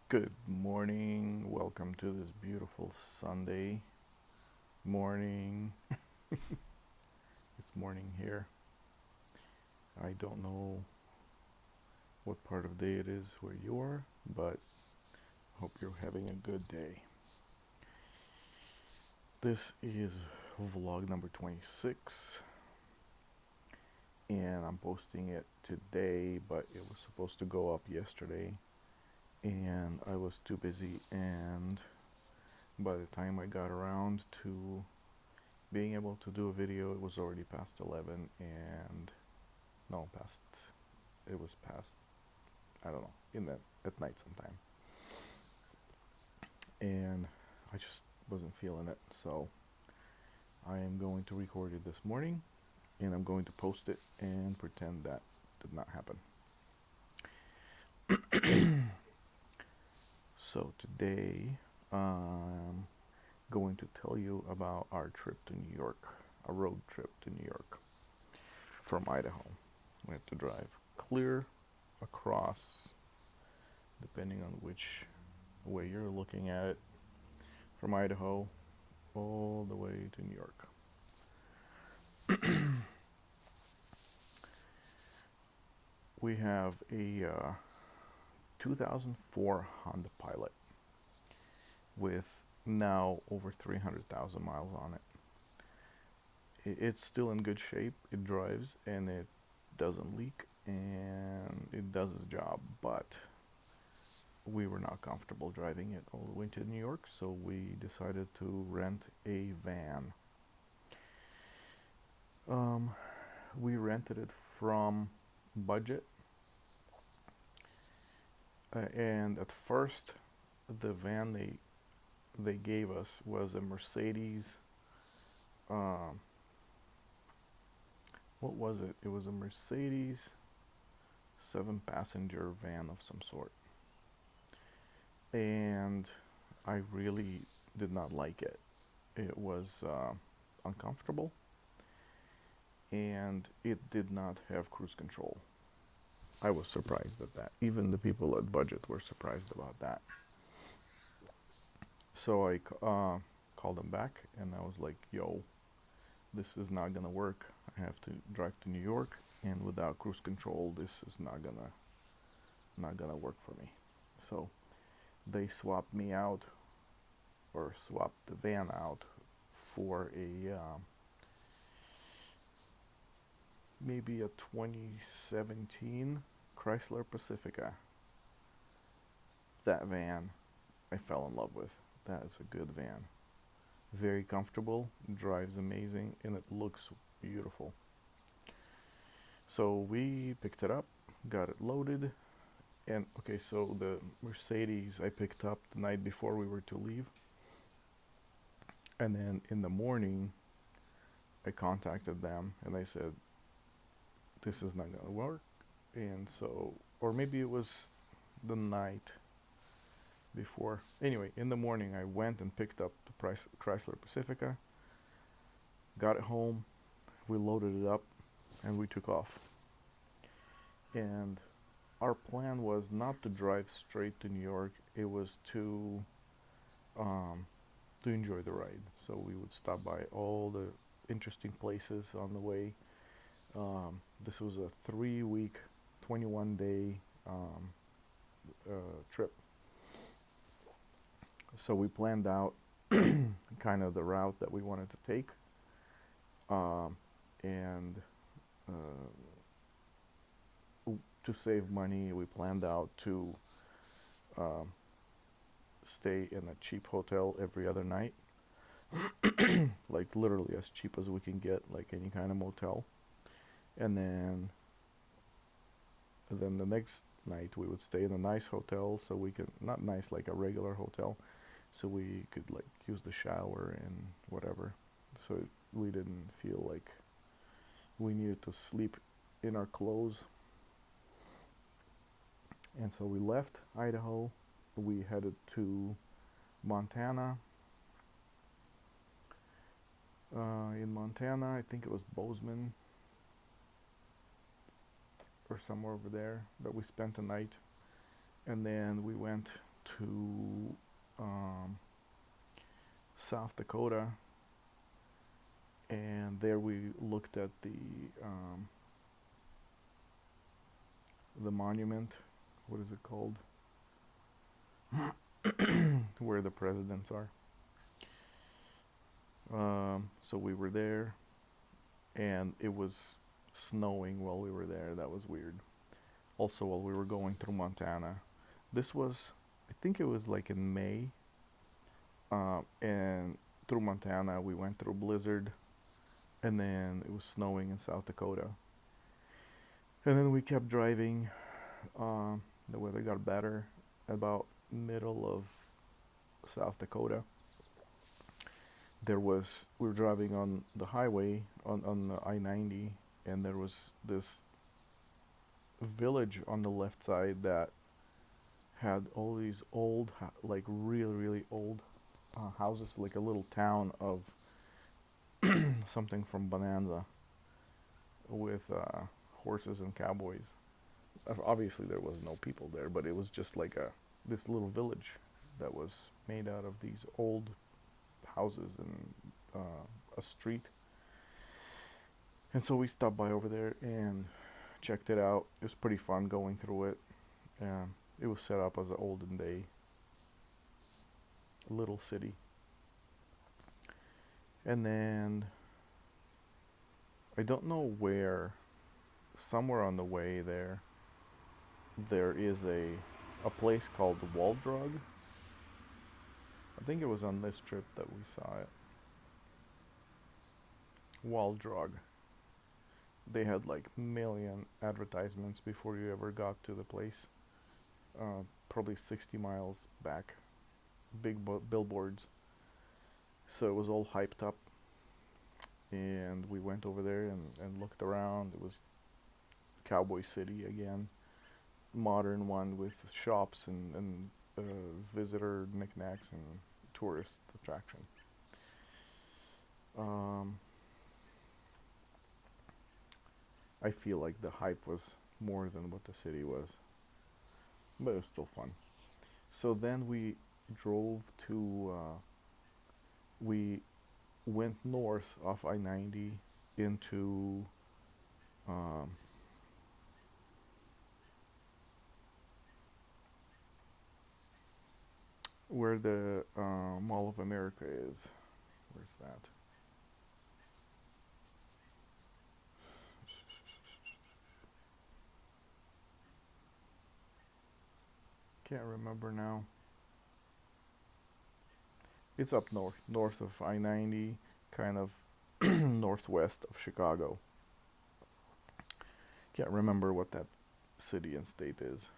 Good morning. Welcome to this beautiful Sunday morning. It's morning here. I don't know what part of day it is where you are, but hope you're having a good day. This is vlog number 26, and I'm posting it today, but it was supposed to go up yesterday, and I was too busy, and by the time I got around to being able to do a video, it was already past 11, and no, past, it was past, I don't know, at night sometime. And I just wasn't feeling it, so I am going to record it this morning, and I'm going to post it and pretend that did not happen. So today, I'm going to tell you about our trip to New York, a road trip to New York from Idaho. We had to drive clear across, depending on which way you're looking at it, from Idaho all the way to New York. We have a 2004 Honda Pilot with now over 300,000 miles on it. It's still in good shape. It drives and it doesn't leak and it does its job, but we were not comfortable driving it all the way to New York, so we decided to rent a van. We rented it from Budget, and at first, the van they gave us was a Mercedes. Um, what was it? It was a Mercedes 7-passenger van of some sort, and I really did not like it. It was uncomfortable, and it did not have cruise control. I was surprised at that. Even the people at Budget were surprised about that. So I called them back, and I was like, "Yo, this is not gonna work. I have to drive to New York, and without cruise control, this is not gonna work for me." So they swapped me out, or swapped the van out for a maybe a 2017 Chrysler Pacifica. That van I fell in love with. That is a good van. Very comfortable, drives amazing, and it looks beautiful. So we picked it up, got it loaded, and okay, so the Mercedes I picked up the night before we were to leave, and then in the morning I contacted them and I said, "This is not gonna work," and so, or maybe it was the night before. Anyway, in the morning I went and picked up the Chrysler Pacifica, got it home, we loaded it up, and we took off. And our plan was not to drive straight to New York. It was um, to enjoy the ride. So we would stop by all the interesting places on the way. This was a 3-week, 21-day trip. So we planned out kind of the route that we wanted to take, and uh, to save money, we planned out to um, stay in a cheap hotel every other night, like literally as cheap as we can get, like any kind of motel. And then the next night we would stay in a nice hotel, so we could, not nice like a regular hotel, so we could like use the shower and whatever. So we didn't feel like we needed to sleep in our clothes. And so we left Idaho. We headed to Montana. In Montana, I think it was Bozeman or somewhere over there that we spent the night. And then we went to um, South Dakota, and there we looked at the monument. What is it called? Where the presidents are. So we were there, and it was snowing while we were there. That was weird. Also, while we were going through Montana, this was, I think it was like in May, and through Montana we went through blizzard, and then it was snowing in South Dakota, and then we kept driving. The weather got better about middle of South Dakota. We were driving on the highway on the I-90, and there was this village on the left side that had all these old, like really, really old houses, like a little town of something from Bonanza with horses and cowboys. Obviously, there was no people there, but it was just like this little village that was made out of these old houses and a street. And so we stopped by over there and checked it out. It was pretty fun going through it. It was set up as an olden day little city. And then I don't know where, somewhere on the way there is a place called Waldrug. I think it was on this trip that we saw it. Waldrug. They had like million advertisements before you ever got to the place. Probably 60 miles back. Big billboards. So it was all hyped up. And we went over there and looked around. It was Cowboy City again. Modern one with shops and visitor knickknacks and tourist attraction. I feel like the hype was more than what the city was, but it was still fun. So then we drove to, we went north off I-90 into where the Mall of America is. Where's that? Can't remember now. It's up north of I-90, kind of northwest of Chicago. Can't remember what that city and state is.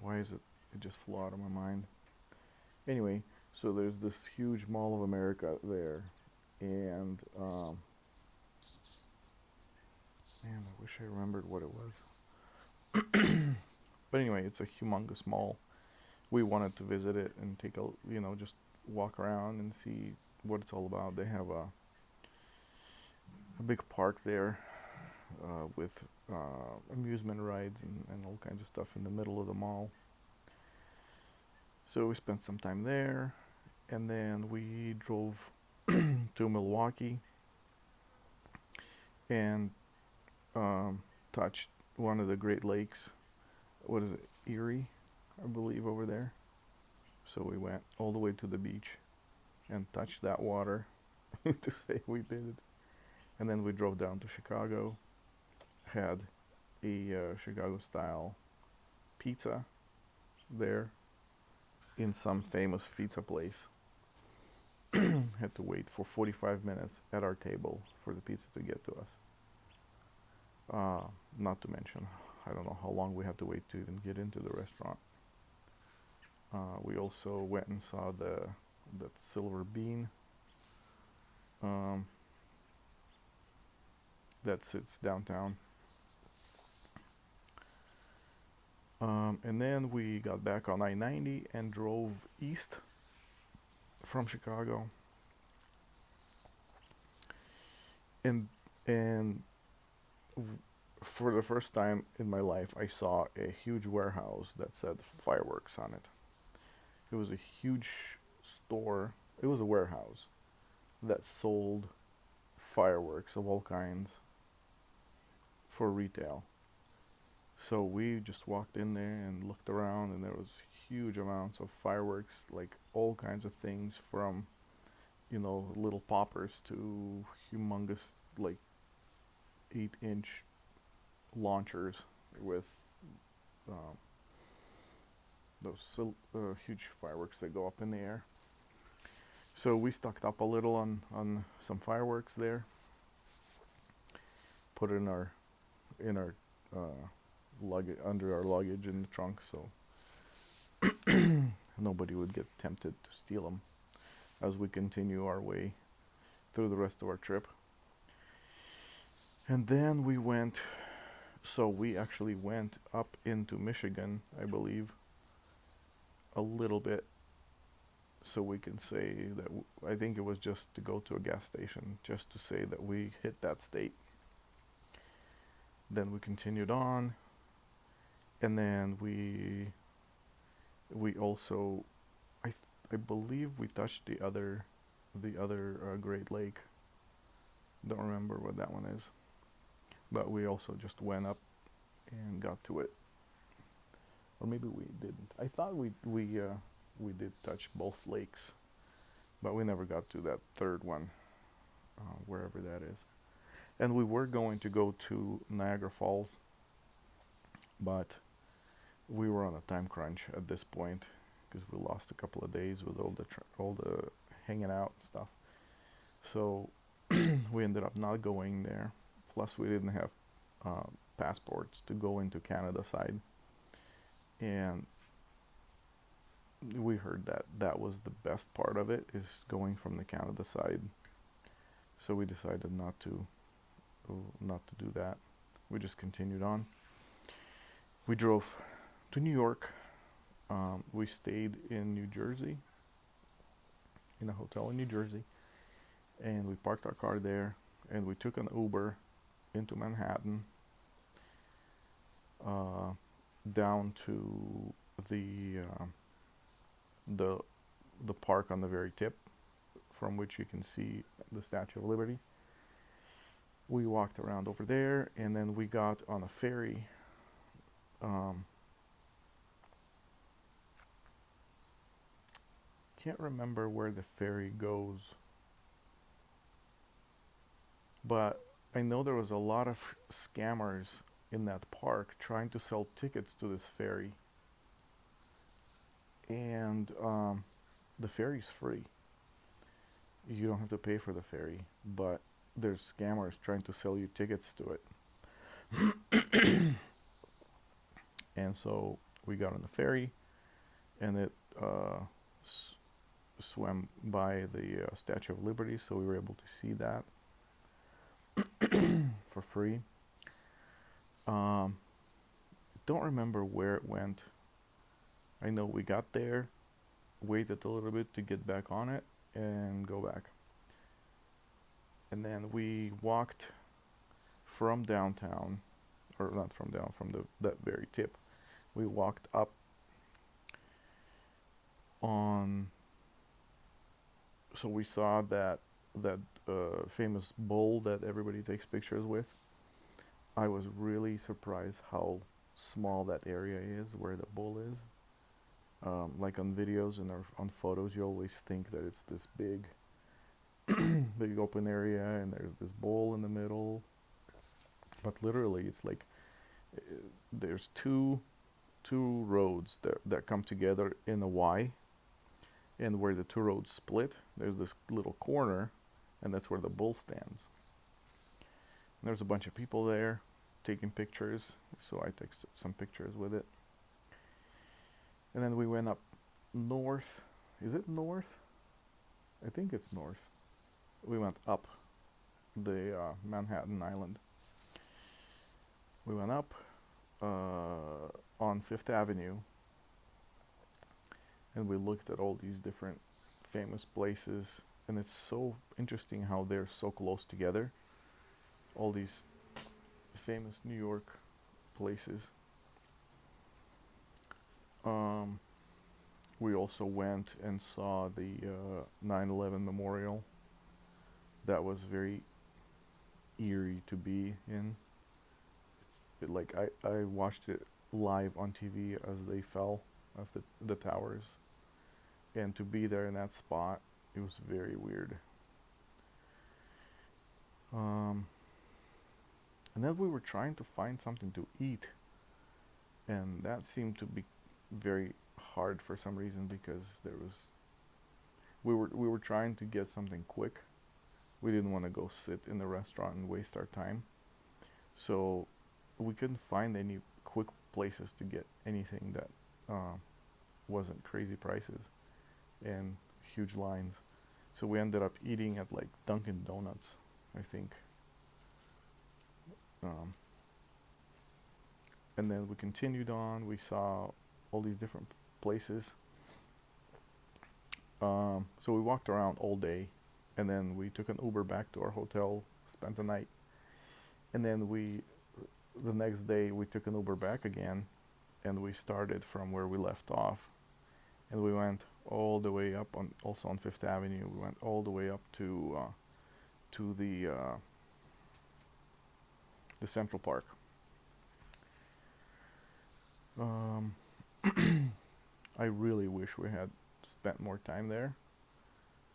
Why is it? It just flew out of my mind. Anyway, so there's this huge Mall of America there, and man, I wish I remembered what it was. But anyway, it's a humongous mall. We wanted to visit it and take just walk around and see what it's all about. They have a big park there with amusement rides and all kinds of stuff in the middle of the mall. So we spent some time there, and then we drove to Milwaukee and touched one of the Great Lakes. What is it, Erie, I believe, over there. So we went all the way to the beach and touched that water to say we did it. And then we drove down to Chicago, had a Chicago-style pizza there in some famous pizza place. Had to wait for 45 minutes at our table for the pizza to get to us. Not to mention, I don't know how long we had to wait to even get into the restaurant. We also went and saw that Silver Bean that sits downtown. And then we got back on I-90 and drove east from Chicago. And for the first time in my life, I saw a huge warehouse that said fireworks on it. It was a huge store. It was a warehouse that sold fireworks of all kinds for retail. So we just walked in there and looked around, and there was huge amounts of fireworks, like all kinds of things from, little poppers to humongous, like 8-inch launchers with um, those huge fireworks that go up in the air. So we stocked up a little on some fireworks there. Put it in our luggage, under our luggage in the trunk, so nobody would get tempted to steal them as we continue our way through the rest of our trip. And then we actually went up into Michigan, I believe, a little bit, so we can say that I think it was just to go to a gas station, just to say that we hit that state. Then we continued on, and then we also, I believe we touched the other Great Lake. Don't remember what that one is, but we also just went up and got to it, or maybe we didn't. I thought we did touch both lakes, but we never got to that third one, wherever that is. And we were going to go to Niagara Falls, but we were on a time crunch at this point because we lost a couple of days with all the hanging out stuff. So we ended up not going there. Plus, we didn't have passports to go into Canada side, and we heard that was the best part of it, is going from the Canada side. So we decided not to do that. We just continued on. We drove to New York. We stayed in New Jersey, in a hotel in New Jersey, and we parked our car there, and we took an Uber into Manhattan, down to the park on the very tip, from which you can see the Statue of Liberty. We walked around over there, and then we got on a ferry. Can't remember where the ferry goes, but I know there was a lot of scammers in that park trying to sell tickets to this ferry. And the ferry's free. You don't have to pay for the ferry, but there's scammers trying to sell you tickets to it. And so we got on the ferry, and it swam by the Statue of Liberty, so we were able to see that for free. Don't remember where it went. I know we got there, waited a little bit to get back on it, and go back. And then we walked from downtown, or not from down, from that very tip. We walked up on. So we saw that famous bull that everybody takes pictures with. I was really surprised how small that area is where the bull is. Like on videos and on photos, you always think that it's this big open area and there's this bowl in the middle, but literally it's like there's two roads that come together in a Y, and where the two roads split, there's this little corner, and that's where the bull stands. And there's a bunch of people there taking pictures, so I took some pictures with it. And then we went up north. Is it north? I think it's north. We went up the Manhattan Island. We went up on Fifth Avenue, and we looked at all these different famous places, and it's so interesting how they're so close together. All these famous New York places. Um, we also went and saw the 9/11 memorial. That was very eerie to be in. I watched it live on TV as they fell off the towers, and to be there in that spot, it was very weird. Um, and then we were trying to find something to eat, and that seemed to be very hard for some reason because we were trying to get something quick. We didn't want to go sit in the restaurant and waste our time, so we couldn't find any quick places to get anything that wasn't crazy prices and huge lines. So we ended up eating at like Dunkin' Donuts, I think. Um, and then we continued on. We saw all these different places. So we walked around all day, and then we took an Uber back to our hotel, spent the night, and then the next day we took an Uber back again, and we started from where we left off, and we went all the way up on Fifth Avenue. We went all the way up to the Central Park. Um, I really wish we had spent more time there.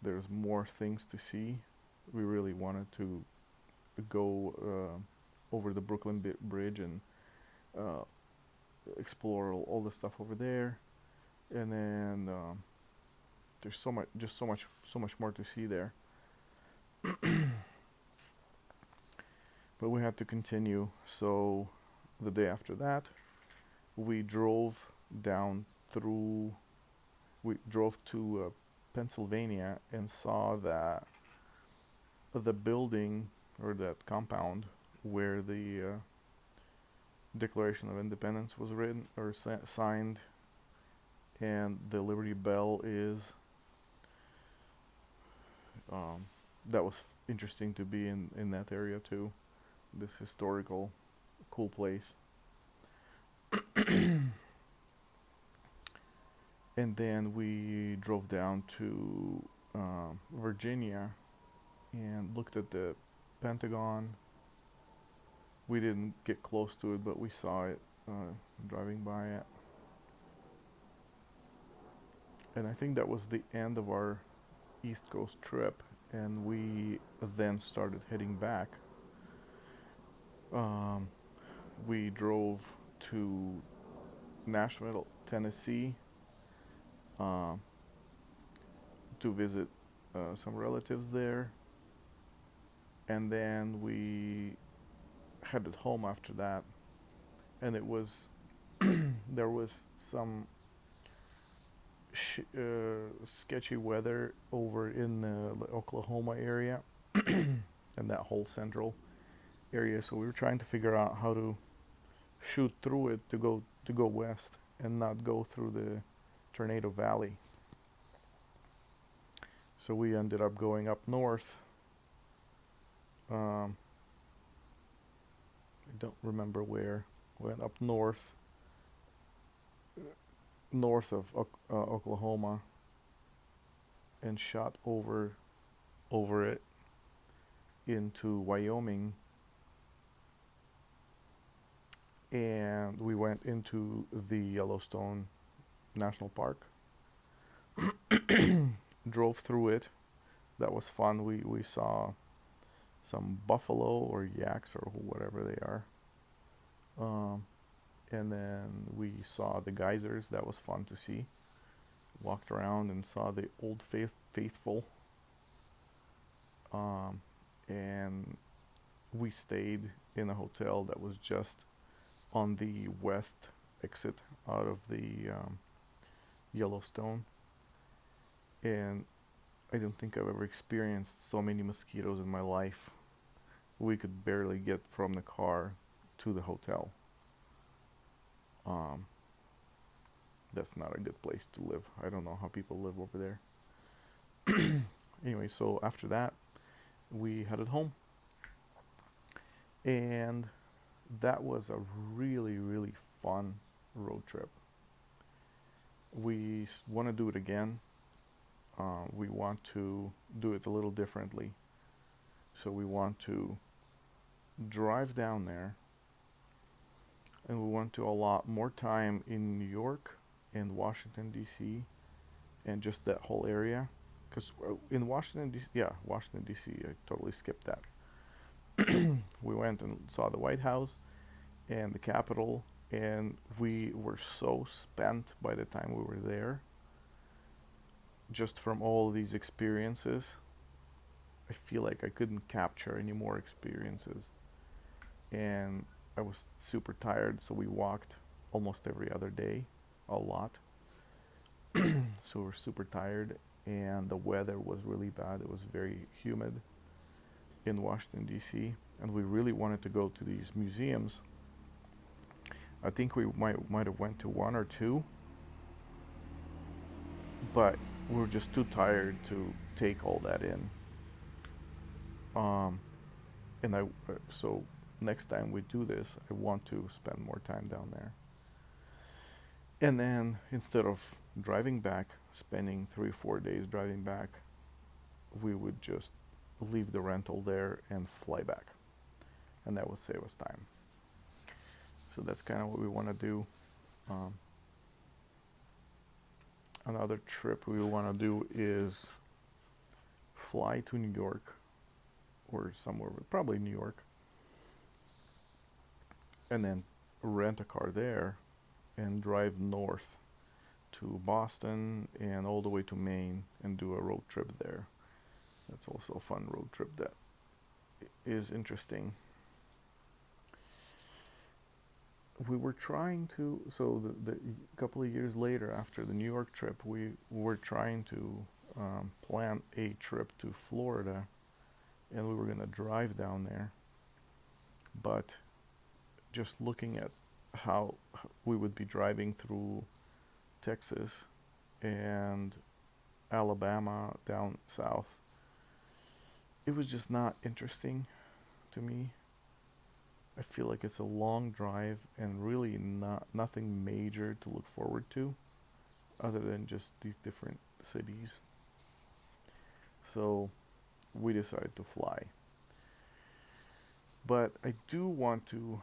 There's more things to see. We really wanted to go over the Brooklyn Bridge and uh, explore all the stuff over there, and then there's so much more to see there. But we had to continue. So the day after that, we drove down through. We drove to Pennsylvania and saw that the building or that compound where the Declaration of Independence was written or signed, and the Liberty Bell is. That was interesting to be in that area too. This historical, cool place. And then we drove down to Virginia and looked at the Pentagon. We didn't get close to it, but we saw it driving by it. And I think that was the end of our East Coast trip, and we then started heading back. We drove to Nashville, Tennessee, uh, to visit some relatives there, and then we headed home after that. And it was there was some sketchy weather over in the Oklahoma area and that whole central area, so we were trying to figure out how to shoot through it to go west and not go through the Tornado Valley. So we ended up going up north. I don't remember where. We went up north of Oklahoma and shot over it into Wyoming, and we went into the Yellowstone National Park. Drove through it. That was fun. We saw some buffalo or yaks or whatever they are. And then we saw the geysers. That was fun to see. Walked around and saw the Old Faithful. And we stayed in a hotel that was just on the west exit out of the Yellowstone. And I don't think I've ever experienced so many mosquitoes in my life. We could barely get from the car to the hotel. That's not a good place to live. I don't know how people live over there. Anyway, so after that, we headed home. And that was a really, really fun road trip. We want to do it again. We want to do it a little differently. So we want to drive down there, and we want to allot more time in New York and Washington, D.C., and just that whole area. Because in Washington, D.C., yeah, Washington, D.C., I totally skipped that. We went and saw the White House and the Capitol, and we were so spent by the time we were there, just from all of these experiences. I feel like I couldn't capture any more experiences. And I was super tired, so we walked almost every other day, a lot. So we were super tired, and the weather was really bad. It was very humid in Washington, D.C., and we really wanted to go to these museums. I think we might have went to one or two, but we were just too tired to take all that in. Um, and so next time we do this, I want to spend more time down there. And then instead of driving back, spending 3 or 4 days driving back, we would just leave the rental there and fly back, and that would save us time. So that's kind of what we want to do. Um, Another trip we want to do is fly to New York or somewhere, probably New York, and then rent a car there and drive north to Boston and all the way to Maine and do a road trip there. That's also a fun road trip that is interesting. We were trying to, so the couple of years later after the New York trip, we were trying to plan a trip to Florida, and we were going to drive down there. But just looking at how we would be driving through Texas and Alabama down south, it was just not interesting to me. I feel like it's a long drive and really nothing major to look forward to other than just these different cities. So we decided to fly. But I do want to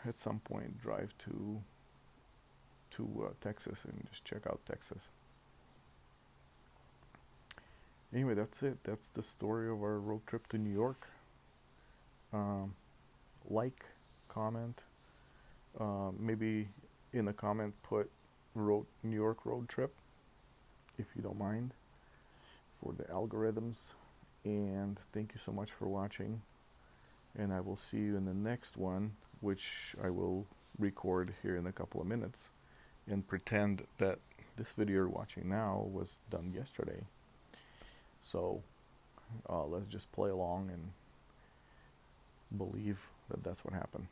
at some point drive to Texas and just check out Texas. Anyway, that's it. That's the story of our road trip to New York. Like, comment, maybe in a comment put New York road trip, if you don't mind, for the algorithms. And thank you so much for watching, and I will see you in the next one, which I will record here in a couple of minutes and pretend that this video you're watching now was done yesterday. So let's just play along and believe that that's what happened.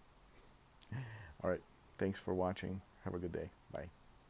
All right, thanks for watching. Have a good day. Bye.